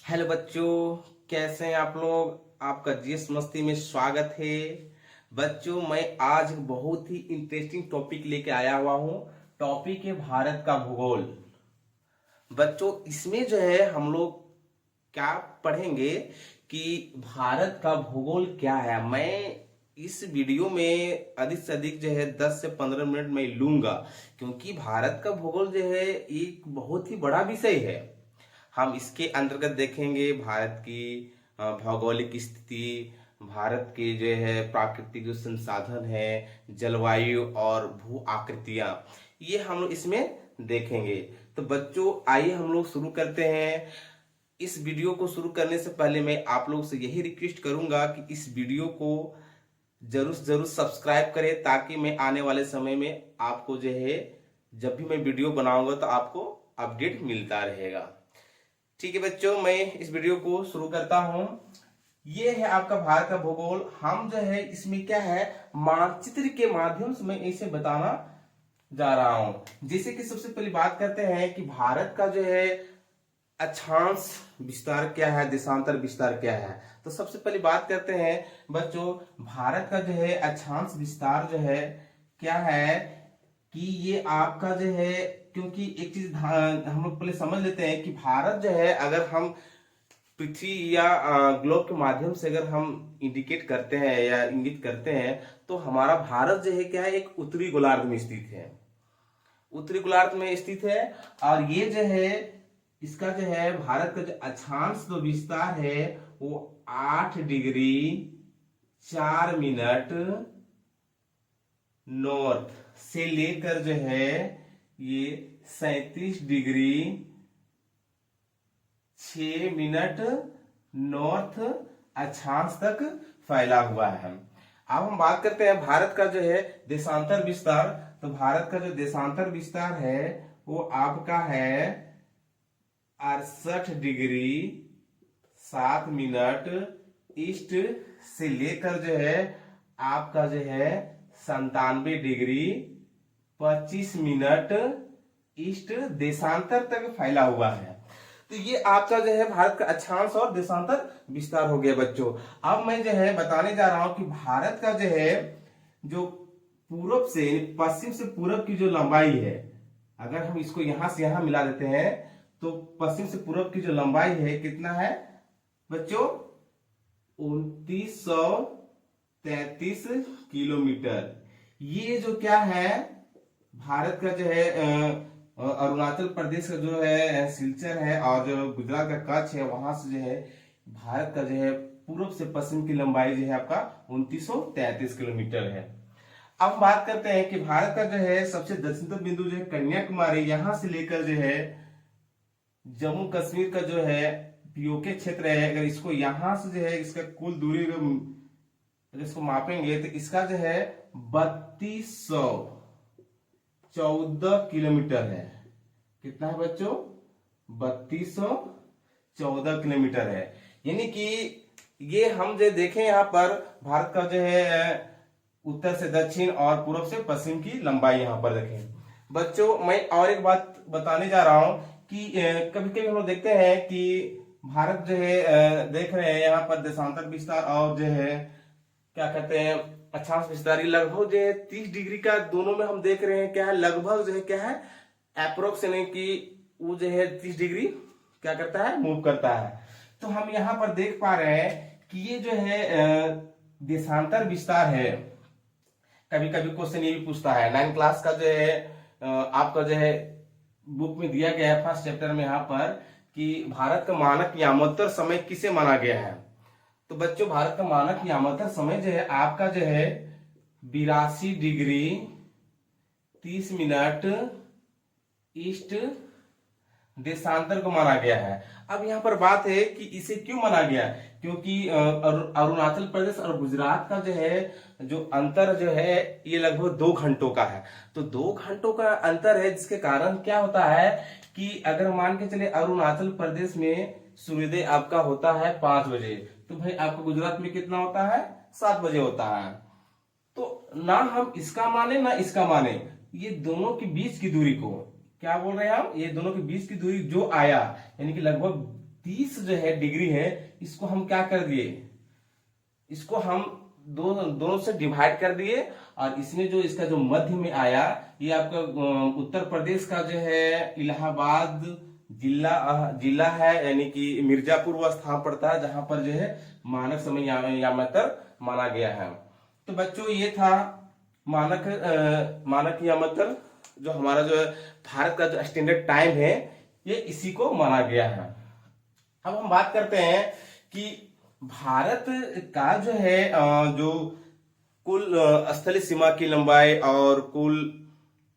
Hello बच्चों, कैसे हैं आप लोग। आपका जीएस मस्ती में स्वागत है। बच्चों, मैं आज एक बहुत ही इंटरेस्टिंग टॉपिक लेके आया हुआ हूँ। टॉपिक है भारत का भूगोल। बच्चों, इसमें जो है हम लोग क्या पढ़ेंगे कि भारत का भूगोल क्या है। मैं इस वीडियो में अधिक से अधिक जो है 10 से 15 मिनट मैं लूंगा, क्योंकि भारत का भूगोल जो है एक बहुत ही बड़ा विषय है। हम इसके अंतर्गत देखेंगे भारत की भौगोलिक स्थिति, भारत के जो है प्राकृतिक जो संसाधन है, जलवायु और भू आकृतियां, ये हम लोग इसमें देखेंगे। तो बच्चों, आइए हम लोग शुरू करते हैं। इस वीडियो को शुरू करने से पहले मैं आप लोग से यही रिक्वेस्ट करूंगा कि इस वीडियो को जरूर जरूर सब्सक्राइब करें, ताकि मैं आने वाले समय में आपको जो है जब भी मैं वीडियो बनाऊंगा तो आपको अपडेट मिलता रहेगा। ठीक है बच्चों, मैं इस वीडियो को शुरू करता हूं। ये है आपका भारत का भूगोल। हम जो है इसमें क्या है, मानचित्र के माध्यम से मैं इसे बताना जा रहा हूं। जैसे कि सबसे पहली बात करते हैं कि भारत का जो है अक्षांश विस्तार क्या है, देशांतर विस्तार क्या है। तो सबसे पहली बात करते हैं बच्चों, भारत का जो है अक्षांश विस्तार जो है क्या है कि ये आपका जो है, क्योंकि एक चीज हम लोग पहले समझ लेते हैं कि भारत जो है, अगर हम पृथ्वी या ग्लोब के माध्यम से अगर हम इंडिकेट करते हैं या इंगित करते हैं, तो हमारा भारत जो है क्या है, एक उत्तरी गोलार्ध में स्थित है। उत्तरी गोलार्ध में स्थित है। और ये जो है, इसका जो है भारत का जो अक्षांश जो विस्तार है वो 8 डिग्री 4 मिनट नॉर्थ से लेकर जो है ये 37 डिग्री 6 मिनट नॉर्थ अक्षांश तक फैला हुआ है। अब हम बात करते हैं भारत का जो है देशांतर विस्तार। तो भारत का जो देशांतर विस्तार है वो आपका है 68 डिग्री 7 मिनट ईस्ट से लेकर जो है आपका जो है 97 डिग्री 25 मिनट ईस्ट देशांतर तक फैला हुआ है। तो ये आपका जो है भारत का अक्षांश और देशांतर विस्तार हो गया बच्चों। अब मैं जो है बताने जा रहा हूं कि भारत का जो है, जो पूरब से पश्चिम से पूरब की जो लंबाई है, अगर हम इसको यहां से यहां मिला देते हैं तो पश्चिम से पूरब की जो लंबाई है कितना है बच्चों, 2933 किलोमीटर। ये जो क्या है, भारत का जो है अरुणाचल प्रदेश का जो है सिलचर है और जो गुजरात का कच्छ है, वहां से जो है भारत का जो है पूर्व से पश्चिम की लंबाई जो है आपका 2933 किलोमीटर है। अब बात करते हैं कि भारत का जो है सबसे दक्षिणतम बिंदु जो है कन्याकुमारी, यहां से लेकर जो है जम्मू कश्मीर का जो है पीओके क्षेत्र है, अगर इसको यहां से जो है इसका कुल दूरी अगर इसको मापेंगे तो इसका जो है 3214 किलोमीटर है। कितना है बच्चों, 3214 किलोमीटर है। यानी कि ये हम जो देखें यहाँ पर भारत का जो है उत्तर से दक्षिण और पूर्व से पश्चिम की लंबाई यहाँ पर देखें बच्चों। मैं और एक बात बताने जा रहा हूं कि कभी कभी हम लोग देखते हैं कि भारत जो है देख रहे हैं यहाँ पर देशांतर विस्तार और जो है क्या कहते हैं अक्षांश विस्तार, लगभग जो है 30 डिग्री का दोनों में हम देख रहे हैं क्या है, लगभग जो है क्या है अप्रोक्स, यानी कि वो जो है 30 डिग्री क्या करता है, मूव करता है। तो हम यहाँ पर देख पा रहे हैं कि ये जो है देशांतर विस्तार है। कभी कभी क्वेश्चन ये भी पूछता है, 9 क्लास का जो है आपका जो है बुक में दिया गया है फर्स्ट चैप्टर में यहाँ पर कि भारत का मानक यामोत्तर समय किसे माना गया है। तो बच्चों, भारत का मानक यामोत्तर समय जो है आपका जो है 82 डिग्री 30 मिनट ईस्ट देशांतर को माना गया है। अब यहाँ पर बात है कि इसे क्यों माना गया, क्योंकि अरुणाचल प्रदेश और गुजरात का जो है जो अंतर जो है ये लगभग 2 घंटों का है। तो 2 घंटों का अंतर है, जिसके कारण क्या होता है कि अगर मान के चले अरुणाचल प्रदेश में सूर्योदय आपका होता है 5 बजे, तो भाई आपका गुजरात में कितना होता है, 7 बजे होता है। तो ना हम इसका माने ना इसका माने, ये दोनों के बीच की दूरी को क्या बोल रहे हैं हम, ये दोनों के बीच की दूरी जो आया, यानी कि लगभग 30 जो है डिग्री है, इसको हम क्या कर दिए, इसको हम दोनों से डिवाइड कर दिए, और इसमें जो इसका जो मध्य में आया, ये आपका उत्तर प्रदेश का जो है इलाहाबाद जिला है, यानी कि मिर्जापुर वह स्थान पड़ता है, जहां पर जो है मानक समय यामातर माना गया है। तो बच्चों ये था मानक यामातर, जो हमारा जो भारत का जो स्टैंडर्ड टाइम है, ये इसी को माना गया है। अब हम बात करते हैं कि भारत का जो है जो कुल स्थलीय सीमा की लंबाई और कुल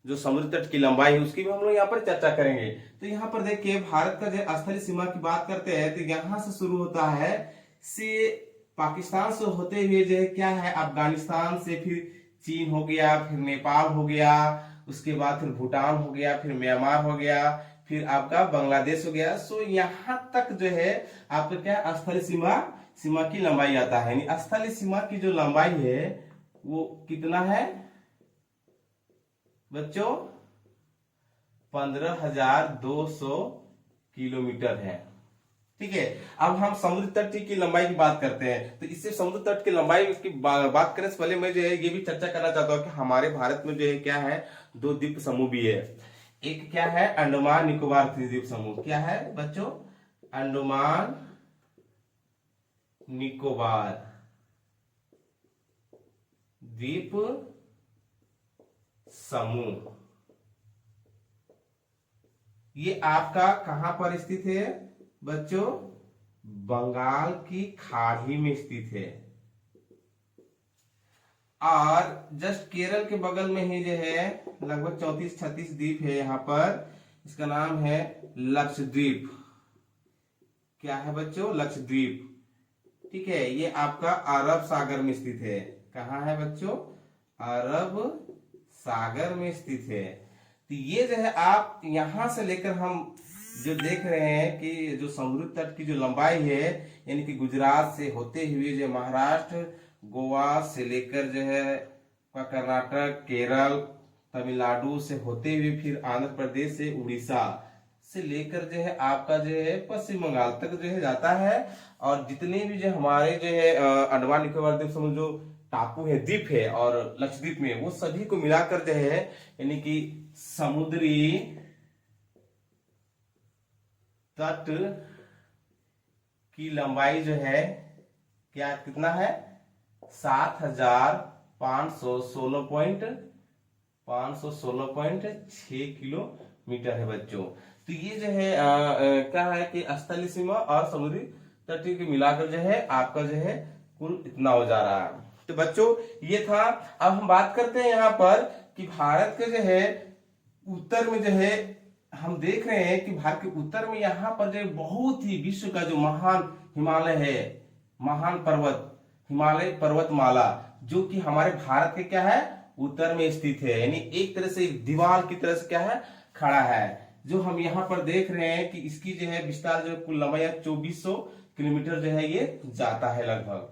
जो समुद्र तट की लंबाई है, उसकी भी हम लोग यहाँ पर चर्चा करेंगे। तो यहाँ पर देखिए, भारत का जो स्थलीय सीमा की बात करते हैं, तो यहाँ से शुरू होता है, से पाकिस्तान से होते हुए जो है क्या है, अफगानिस्तान से फिर चीन हो गया, फिर नेपाल हो गया, उसके बाद फिर भूटान हो गया, फिर म्यांमार हो गया, फिर आपका बांग्लादेश हो गया। सो यहाँ तक जो है आपका क्या स्थलीय सीमा की लंबाई आता है। यानी स्थलीय सीमा की जो लंबाई है वो कितना है बच्चों, 15,200 किलोमीटर है। ठीक है, अब हम समुद्र तट की लंबाई की बात करते हैं। तो इससे समुद्र तट की लंबाई की बात करने से पहले मैं जो है ये भी चर्चा करना चाहता हूँ कि हमारे भारत में जो है क्या है, 2 द्वीप समूह भी है। एक क्या है, अंडमान निकोबार द्वीप समूह। क्या है बच्चों, अंडमान निकोबार द्वीप समूह। ये आपका कहां पर स्थित है बच्चों, बंगाल की खाड़ी में स्थित है, और जस्ट केरल के बगल में ही जो है लगभग 34-36 द्वीप है यहाँ पर। इसका नाम है लक्षद्वीप। क्या है बच्चों, लक्षद्वीप। ठीक है, ये आपका अरब सागर में स्थित है। कहाँ है बच्चों, अरब सागर में स्थित है। तो ये जो है आप यहां से लेकर हम जो देख रहे हैं कि जो समुद्र तट की जो लंबाई है, यानी कि गुजरात से होते हुए जो महाराष्ट्र, गोवा से लेकर जो है कर्नाटक, केरल, तमिलनाडु से होते हुए फिर आंध्र प्रदेश से, उड़ीसा से लेकर जो है आपका जो है पश्चिम बंगाल तक जो है जाता है। और जितने भी जो हमारे जो है अंडमान निकोबार द्वीप समूह जो टापू है, द्वीप है और लक्षद्वीप में, वो सभी को मिलाकर जो है यानी कि समुद्री तट की लंबाई जो है क्या कितना है, 7,516.6 किलोमीटर है बच्चों। तो ये जो है क्या है कि स्थलीय सीमा और समुद्री तट की मिलाकर जो है आपका जो है कुल इतना हो जा रहा है। तो बच्चों ये था। अब हम बात करते हैं यहाँ पर कि भारत के जो है उत्तर में जो है हम देख रहे हैं कि भारत के उत्तर में यहाँ पर जो बहुत ही विश्व का जो महान हिमालय है, महान पर्वत हिमालय पर्वतमाला, जो कि हमारे भारत के क्या है उत्तर में स्थित है। यानी एक तरह से एक दीवार की तरह से क्या है खड़ा है। जो हम यहाँ पर देख रहे हैं कि इसकी जो है विस्तार जो कुल लंबाई 2400 किलोमीटर जो है ये जाता है लगभग।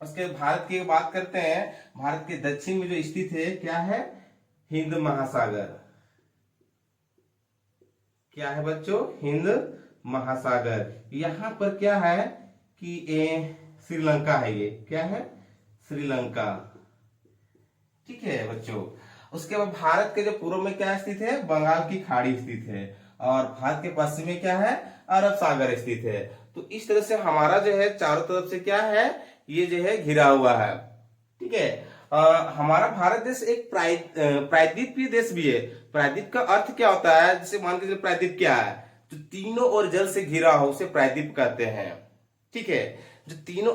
उसके भारत की बात करते हैं, भारत के दक्षिण में जो स्थित है क्या है, हिंद महासागर। क्या है बच्चों, हिंद महासागर। यहाँ पर क्या है कि श्रीलंका है, ये क्या है श्रीलंका। ठीक है बच्चों। उसके बाद भारत के जो पूर्व में क्या स्थित है, बंगाल की खाड़ी स्थित है, और भारत के पश्चिम में क्या है, अरब सागर स्थित है। तो इस तरह से हमारा जो है चारों तरफ से क्या है, ये जो है घिरा हुआ है। ठीक है। हमारा भारत देश एक प्रायद्वीपीय देश भी है। प्रायद्वीप का अर्थ क्या होता है, जैसे मान के चलिए प्रायद्वीप क्या है, जो तीनों ओर जल से घिरा हो उसे प्रायद्वीप कहते हैं। ठीक है, जो तीनों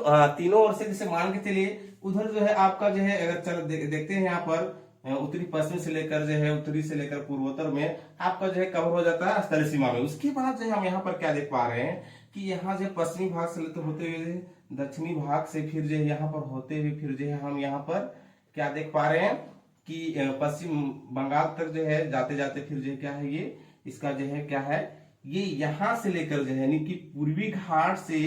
ओर से, जैसे मान के चलिए उधर जो है आपका जो है, अगर चल देखते हैं यहाँ पर उत्तरी पश्चिम से लेकर जो है उत्तरी से लेकर पूर्वोत्तर में आपका जो है कवर हो जाता है स्थलीय सीमा में। उसके बाद जो है हम यहाँ पर क्या देख पा रहे हैं कि यहाँ जो पश्चिमी भाग से लेकर होते हुए दक्षिणी भाग से फिर जो है यहाँ पर होते हुए फिर जो है हम यहाँ पर क्या देख पा रहे हैं कि पश्चिम बंगाल तक जो है जाते जाते फिर जो है क्या है, ये इसका जो है क्या है, ये यहाँ से लेकर जो है यानी कि पूर्वी घाट से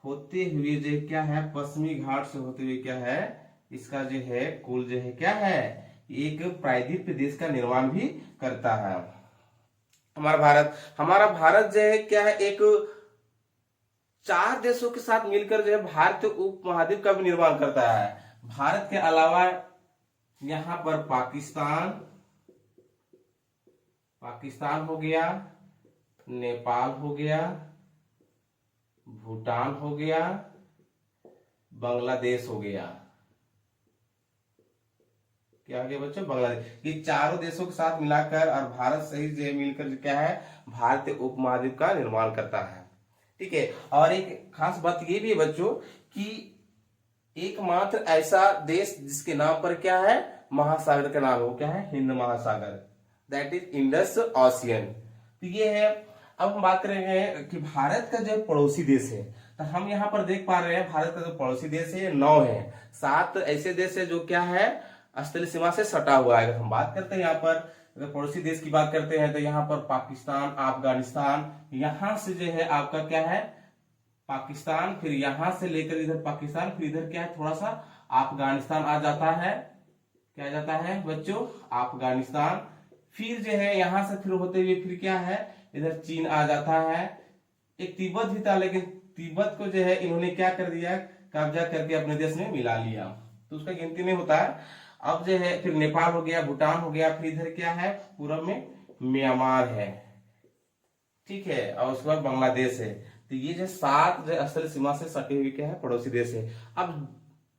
होते हुए जो क्या है, पश्चिमी घाट से होते हुए क्या है, इसका जो है कुल जो है क्या है, एक प्रायद्वीपीय देश का निर्माण भी करता है हमारा भारत। हमारा भारत जो है क्या है, एक 4 देशों के साथ मिलकर जो है भारतीय उपमहाद्वीप का भी निर्माण करता है। भारत के अलावा यहाँ पर पाकिस्तान हो गया, नेपाल हो गया, भूटान हो गया, बांग्लादेश हो गया। क्या हो गया बच्चों? बांग्लादेश। ये चारों देशों के साथ मिलाकर और भारत सहित जो मिलकर क्या है, भारतीय उपमहाद्वीप का निर्माण करता है। ठीक है। और एक खास बात ये भी है बच्चों कि एकमात्र ऐसा देश जिसके नाम पर क्या है, महासागर का नाम हो, क्या है? हिंद महासागर, दैट इज इंडस ओशियन। तो ये है। अब हम बात करेंगे कि भारत का जो पड़ोसी देश है, तो हम यहाँ पर देख पा रहे हैं भारत का जो पड़ोसी देश है 9 है। 7 ऐसे देश है जो क्या है, स्थलीय सीमा से सटा हुआ है। अगर हम बात करते हैं यहाँ पर, अगर पड़ोसी देश की बात करते हैं तो यहाँ पर पाकिस्तान, अफगानिस्तान, यहाँ से जो है आपका क्या है, पाकिस्तान, फिर यहां से लेकर इधर पाकिस्तान, फिर इधर क्या है, थोड़ा सा अफगानिस्तान आ जाता है। क्या आ जाता है बच्चों? अफगानिस्तान। फिर जो है यहां से फिर होते हुए फिर क्या है, इधर चीन आ जाता है। एक तिब्बत भी था, लेकिन तिब्बत को जो है इन्होंने क्या कर दिया, कब्जा करके अपने देश में मिला लिया, तो उसका गिनती नहीं होता है। अब जो है फिर नेपाल हो गया, भूटान हो गया, फिर इधर क्या है, पूर्व में म्यांमार है। ठीक है। और उसके बाद बांग्लादेश है। तो ये जो 7 जो स्थलीय सीमा से सटे हुए क्या है, पड़ोसी देश है। अब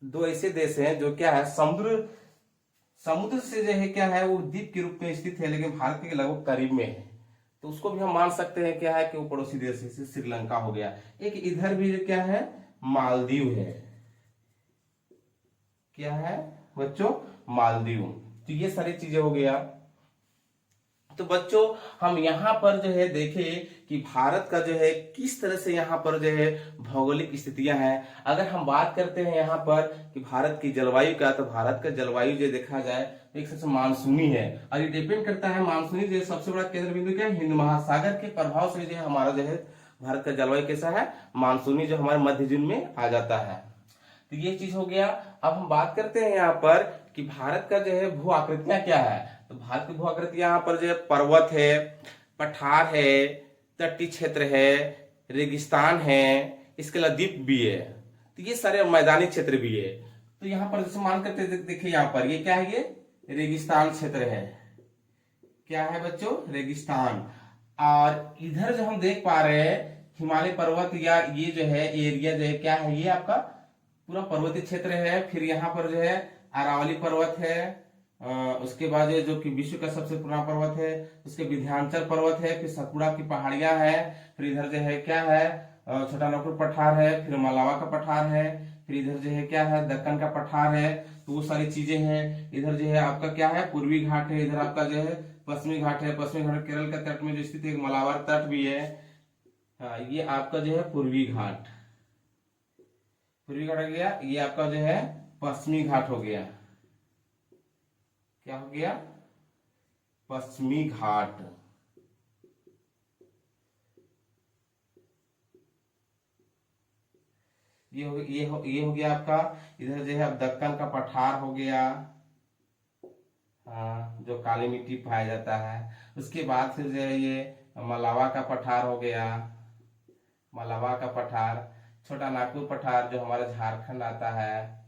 2 ऐसे देश हैं जो क्या है, समुद्र से जो है क्या है, वो द्वीप के रूप में स्थित है, लेकिन भारत के लगभग करीब में है, तो उसको भी हम मान सकते हैं क्या है कि वो पड़ोसी देश है। श्रीलंका हो गया। एक इधर भी जो क्या है, मालदीव है। क्या है बच्चों? मालदीव। तो ये सारी चीजें हो गया। तो बच्चों हम यहाँ पर जो है देखें कि भारत का जो है किस तरह से यहाँ पर जो है भौगोलिक स्थितियां हैं। अगर हम बात करते हैं यहाँ पर कि भारत की जलवायु का, तो भारत का जलवायु जो देखा जाए तो एक सबसे मानसूनी है, और ये डिपेंड करता है, मानसूनी जो सबसे बड़ा केंद्र बिंदु क्या है, हिंद महासागर के प्रभाव से जो है हमारा जो है भारत का जलवायु कैसा है, मानसूनी, जो हमारे मध्य जून में आ जाता है। तो ये चीज हो गया। अब हम बात करते हैं यहाँ पर कि भारत का जो है भू आकृतियां क्या है। तो भारत की भू आकृति यहाँ पर जो है पर्वत है, पठार है, तटीय क्षेत्र है, रेगिस्तान है, इसके अलावा द्वीप भी है। तो ये सारे मैदानी क्षेत्र भी है। तो यहाँ पर जैसे मान करते देखिए, यहाँ पर ये क्या है, ये रेगिस्तान क्षेत्र है। क्या है बच्चों? रेगिस्तान। और इधर जो हम देख पा रहे हैं हिमालय पर्वत, या ये जो है एरिया जो है क्या है, ये आपका पूरा पर्वतीय क्षेत्र है। फिर यहाँ पर जो है अरावली पर्वत है, उसके बाद जो कि विश्व का सबसे पुराना पर्वत है, उसके विंध्याचल पर्वत है, फिर सतपुड़ा की पहाड़ियां हैं, फिर इधर जो है क्या है, छोटा नागपुर पठार है, फिर मलावा का पठार है, फिर इधर जो है क्या है, दक्कन का पठार है। तो वो सारी चीजें हैं। इधर जो है आपका क्या है, पूर्वी घाट है, इधर आपका जो है पश्चिमी घाट है। पश्चिमी घाट केरल का तट में जो स्थित एक मलाबार तट भी है। हाँ, ये आपका जो है पूर्वी घाट हो गया। ये आपका जो है पश्चिमी घाट हो गया। क्या हो गया? पश्चिमी घाट। ये हो गया आपका। इधर जो है अब दक्कन का पठार हो गया, हाँ, जो काली मिट्टी पाया जाता है। उसके बाद फिर जो है ये मलावा का पठार हो गया, मलावा का पठार, छोटा नागपुर पठार जो हमारा झारखंड आता है।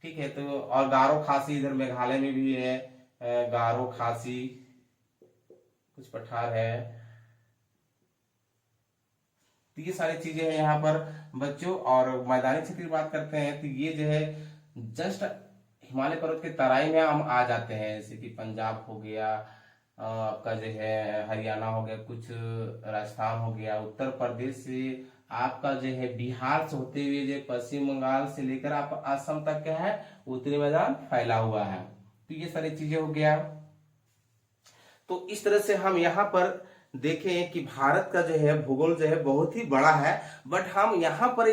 ठीक है। तो और गारो खासी इधर मेघालय में भी है, गारो खासी कुछ पठार है। तो ये सारी चीजें हैं यहाँ पर बच्चों। और मैदानी क्षेत्र की बात करते हैं तो ये जो है जस्ट हिमालय पर्वत के तराई में हम आ जाते हैं, जैसे कि पंजाब हो गया, आपका जो है हरियाणा हो गया, कुछ राजस्थान हो गया, उत्तर प्रदेश से आपका जो है बिहार से होते हुए जो पश्चिम बंगाल से लेकर आप असम तक क्या है, उत्तरी मैदान फैला हुआ है। तो ये सारी चीजें हो गया। तो इस तरह से हम यहाँ पर देखें कि भारत का जो है भूगोल जो है बहुत ही बड़ा है, बट हम यहाँ पर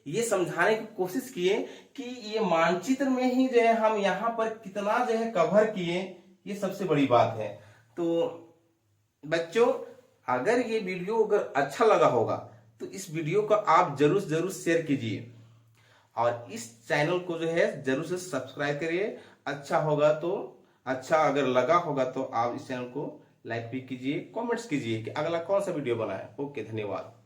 ये समझाने की कोशिश किए कि ये मानचित्र में ही जो है हम यहाँ पर कितना जो है कवर किए, ये सबसे बड़ी बात है। तो बच्चों अगर ये वीडियो अगर अच्छा लगा होगा तो इस वीडियो को आप जरूर शेयर कीजिए, और इस चैनल को जो है जरूर से सब्सक्राइब करिए। अच्छा होगा तो अच्छा, अगर लगा होगा तो आप इस चैनल को लाइक भी कीजिए, कमेंट्स कीजिए कि अगला कौन सा वीडियो बनाए। ओके, धन्यवाद।